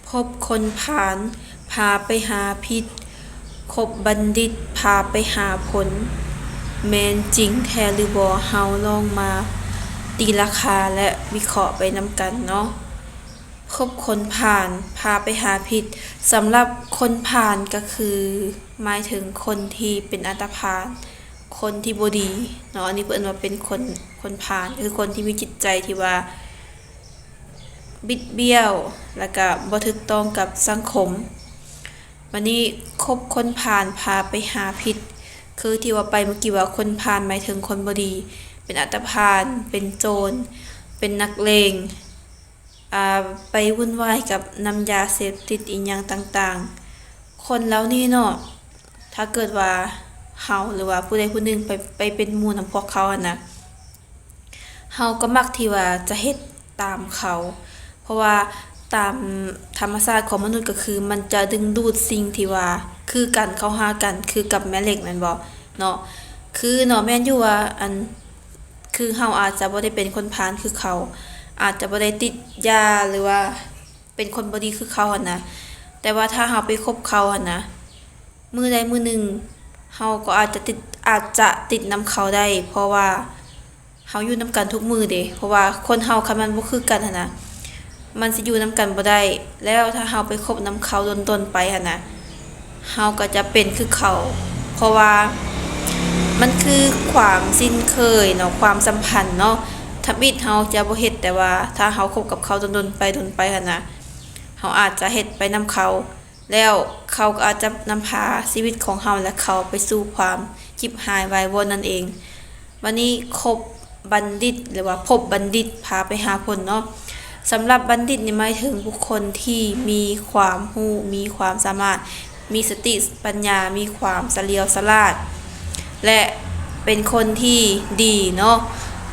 พบคนผาลพาไปหาพิษคบบัณฑิตพาไปหาผลแม่นจริงแท้หรือบ่เฮาลองมาตีราคาและวิเคราะห์ไปนำกันเนาะคบคนผาลพาไปหาพิษสำหรับคนผาลก็คือหมายถึงคนที่เป็นอันตพาลคนที่บ่ดีเนาะอันนี้เพิ่นว่าเป็นคนผาลคือคนที่มีจิตใจที่ว่าบิดเบี้ยวแล้วก็บ่ถูกต้องกับสังคมวันนี้คบคนผาลพาไปหาพิษคือที่ว่าไปเมื่อกี้ว่าคนผาลหมายถึงคนบ่ดีเป็นอันตพาลเป็นโจรเป็นนักเลงไปวุ่นวายกับนำยาเสพติดอีหยังต่างๆคนแล้วนี่เนาะถ้าเกิดว่าเฮาหรือว่าผู้ใดผู้หนึ่งไปเป็นหมู่นำพวกเขาอะนะเฮาก็มักที่ว่าจะเฮ็ดตามเขาเพราะว่าตามธรรมชาติของมนุษย์ก็คือมันจะดึงดูดสิ่งที่ว่าคือกันเข้าหากันคือกับแม่เหล็กแม่นบ่เนาะคือเนาะแม่นอยู่ว่าคือเฮาอาจจะบ่ได้เป็นคนพาลคือเขาอาจจะบ่ได้ติดยาหรือว่าเป็นคนบ่ดีคือเขาหั่นนะแต่ว่าถ้าเฮาไปคบเขาหั่นนะมื้อใดมื้อหนึ่งเฮาก็อาจจะติดนำเขาได้เพราะว่าเฮาอยู่นำกันทุกมื้อเด้เพราะว่าคนเฮาคันมันบ่คือกันหั่นนะมันสิอยู่นำกันบ่ได้แล้วถ้าเฮาไปคบนำเขาดนๆไปหั่นนะเฮาก็จะเป็นคือเขาเพราะว่ามันคือความสิ้นเคยเนาะความสัมพันธ์เนาะถ้ามิตรเฮาจะบ่เฮ็ดแต่ว่าถ้าเฮาคบกับเขาดนไปหั่นนะเฮาอาจจะเฮ็ดไปนำเขาแล้วเขาก็อาจจะนำพาชีวิตของเฮาและเขาไปสู่ความชิบหายวายวนนั่นเองวันนี้คบบัณฑิตหรือว่าพบบัณฑิตพาไปหาผลเนาะสำหรับบัณฑิตนี่หมายถึงบุคคลที่มีความรู้มีความสามารถมีสติปัญญามีความเฉลียวฉลาดและเป็นคนที่ดีเนาะ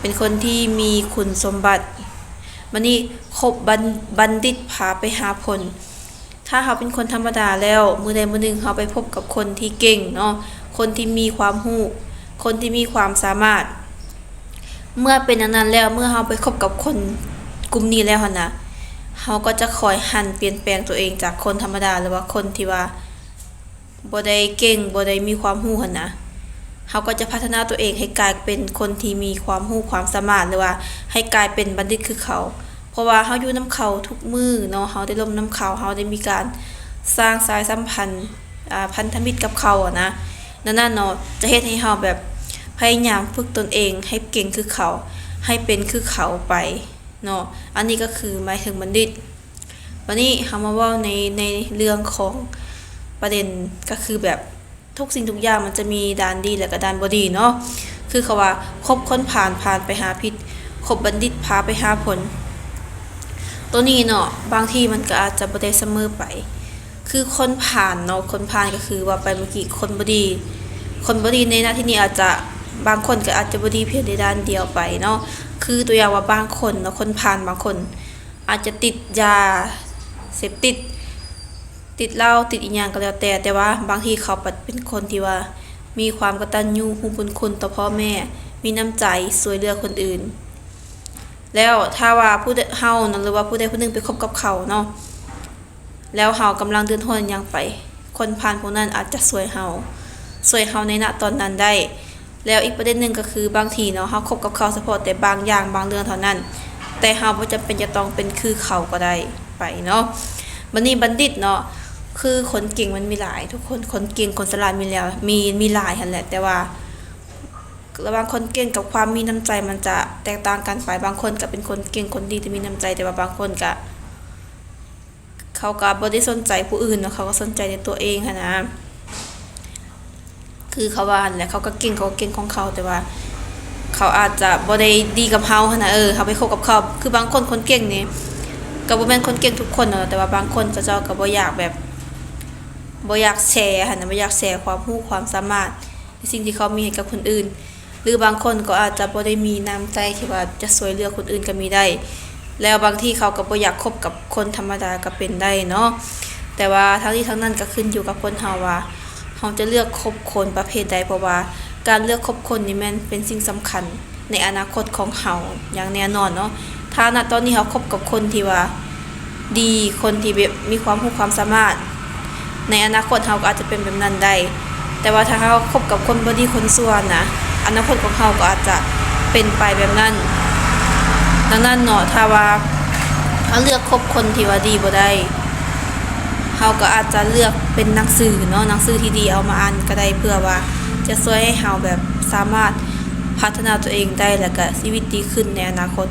เป็นคนที่มีคุณสมบัติวันนี้คบบัณฑิตพาไปหาผลถ้าเขาเป็นคนธรรมดาแล้วมื้อใดมื้อหนึ่งเขาไปพบกับคนที่เก่งเนาะคนที่มีความรู้คนที่มีความสามารถเมื่อเป็นอย่างนั้นแล้วเมื่อเขาไปคบกับคนกลุ่มนี้แล้วหั่นน่ะเขาก็จะคอยหันเปลี่ยนแปลงตัวเองจากคนธรรมดาหรือว่าคนที่ว่าบ่ได้เก่งบ่ได้มีความรู้หั่นน่ะเขาก็จะพัฒนาตัวเองให้กลายเป็นคนที่มีความรู้ความสามารถหรือว่าให้กลายเป็นบัณฑิตคือเขาเพราะว่าเฮาอยู่นำเขาทุกมื้อเนาะเฮาได้ร่วมนำเขาเฮาได้มีการสร้างสายสัมพันธ์พันธมิตรกับเขาอะนะนั่นน่ะเนาะจะเฮ็ดให้เฮาแบบพยายามฝึกตนเองให้เก่งคือเขาให้เป็นคือเขาไปเนาะอันนี้ก็คือหมายถึงบัณฑิตวันนี้เฮามาเว้าในเรื่องของประเด็นก็คือแบบทุกสิ่งทุกอย่างมันจะมีด้านดีและก็ด้านบ่ดีเนาะคือเขาว่าคบคนผ่านไปหาพิษคบบัณฑิตพาไปหาผลตัวนี้เนาะบางทีมันก็อาจจะบ่ได้เสมอไปคือคนผ่านเนาะคนผ่านก็คือว่าไปเมื่อกี้คนบ่ดีคนบ่ดีในหน้าที่นี้อาจจะบางคนก็อาจจะบ่ดีเพียงในด้านเดียวไปเนาะคือตัวอย่างว่าบางคนเนาะคนผ่านบางคนอาจจะติดยาเสพติดเหล้าติดอีหยังก็แล้วแต่ว่าบางทีเขาเป็นคนที่ว่ามีความกตัญญูรู้บุญคุณต่อพ่อแม่มีน้ำใจช่วยเหลือคนอื่นแล้วถ้าว่าผู้เฮาเนาะหรือว่าผู้ใดผู้หนึงไปคบกับเขาเนาะแล้วเฮากำลังเดือดร้อนหยังไปคนผ่านพวกนั้นอาจจะช่วยเฮาในณตอนนั้นได้แล้วอีกประเด็นหนึ่งก็คือบางทีเนาะเฮาคบกับเขาเฉพาะแต่บางอย่างบางเรื่องเท่านั้นแต่เฮาบ่จำเป็นจะต้องเป็นคือเขาก็ได้ไปเนาะบัดนี้บัณฑิตเนาะคือคนเก่งมันมีหลายทุกคนเก่งคนฉลาดมีแล้วมีหลายหั่นแหละแต่ว่าระหว่างคนเก่งกับความมีน้ำใจมันจะแตกต่างกันไปบางคนก็เป็นคนเก่งคนดีที่มีน้ำใจแต่ว่าบางคนก็เขาก็บ่ได้สนใจผู้อื่นเนาะเขาก็สนใจในตัวเองหั่นนะคือเขาว่าหั่นแหละเขาก็เก่งของเขาแต่ว่าเขาอาจจะบ่ได้ดีกับเฮาหั่นน่ะเขาไปคบกับเขาคือบางคนคนเก่งนี่ก็บ่แม่นคนเก่งทุกคนเนาะแต่ว่าบางคนเขาเจ้าก็บ่อยากแบบบ่อยากแชร์หั่นน่ะบ่อยากแชร์ความรู้ความสามารถในสิ่งที่เขามีให้กับคนอื่นหรือบางคนก็อาจจะบ่ได้มีน้ำใจที่ว่าจะช่วยเหลือคนอื่นก็มีได้แล้วบางทีเขาก็บ่อยากคบกับคนธรรมดาก็เป็นได้เนาะแต่ว่าทั้งนี้ทั้งนั้นก็ขึ้นอยู่กับคนเฮาว่าเฮาจะเลือกคบคนประเภทใดเพราะว่าการเลือกคบคนนี่แม่นเป็นสิ่งสำคัญในอนาคตของเฮาอย่างแน่นอนเนาะถ้าณตอนนี้เฮาคบกับคนที่ว่า ดีคนที่แบบมีความรู้ความสามารถในอนาคตเฮาก็อาจจะเป็นแบบนั้นได้แต่ว่าถ้าเฮาคบกับคนบ่ดีคนชั่วนะอนาคตของเฮาก็อาจจะเป็นไปแบบนั้นดังนั้นเนาะถ้าว่าเฮาเลือกคบคนที่ว่าดีบ่ได้เฮาก็อาจจะเลือกเป็นหนังสือเนาะหนังสือที่ดีเอามาอ่านก็ได้เพื่อว่าจะช่วยให้เฮาแบบสามารถพัฒนาตัวเองได้แล้วก็ชีวิตดีขึ้นในอนาคต